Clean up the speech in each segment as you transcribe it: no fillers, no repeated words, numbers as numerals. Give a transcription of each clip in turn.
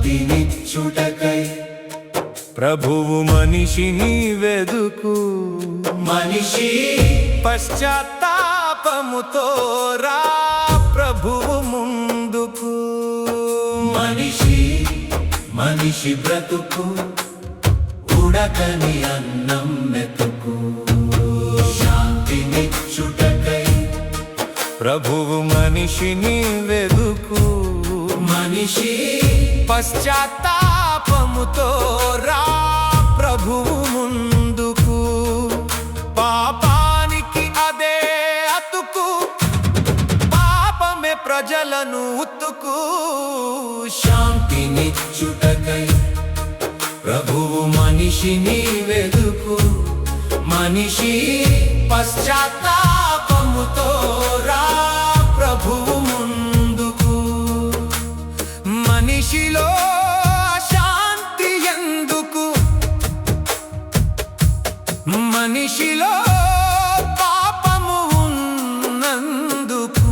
శాంతినిచ్చుటకై ప్రభువు మనిషిని వెదుకు మనిషి పశ్చాత్తాపముతో రా ప్రభువు ముందుకు మనిషి బ్రతుకు ఉడకని అన్నం మెతుకు శాంతినిచ్చుటకై ప్రభువు మనిషిని వెదుకు మనిషి పశ్చాత్తాపముతో రా ప్రభువు ముందుకు పాపానికి అదే అతుకు పాపమే ప్రజలను ఉతుకు శాంతినిచ్చుటకై ప్రభువు మనిషిని వెదుకు మనిషి పశ్చాత్తాపముతో రా ప్రభువు ముందుకు మనిషిలో శాంతి ఎందుకు మనిషిలో పాపము ఉన్నందుకు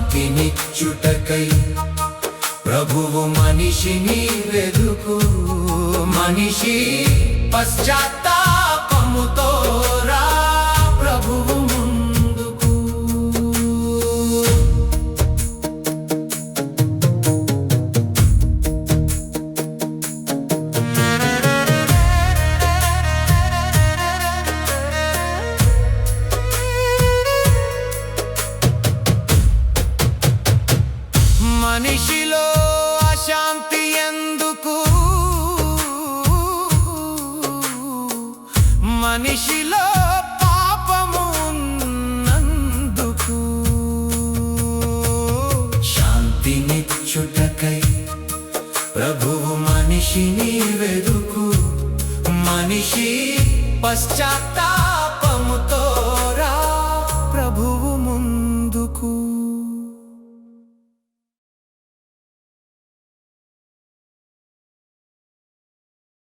శాంతినిచ్చుటకై ప్రభువు మనిషిని వెదుకు మనిషి పశ్చాత్తాపముతో రా ప్రభువు ముందుకు మనిషిలో అశాంతి ఎందుకు మనిషిలో పాపము ఉన్నందుకు శాంతినిచ్చుటకై ప్రభువు మనిషిని వెదుకు మనిషి పశ్చాత్తాపముతో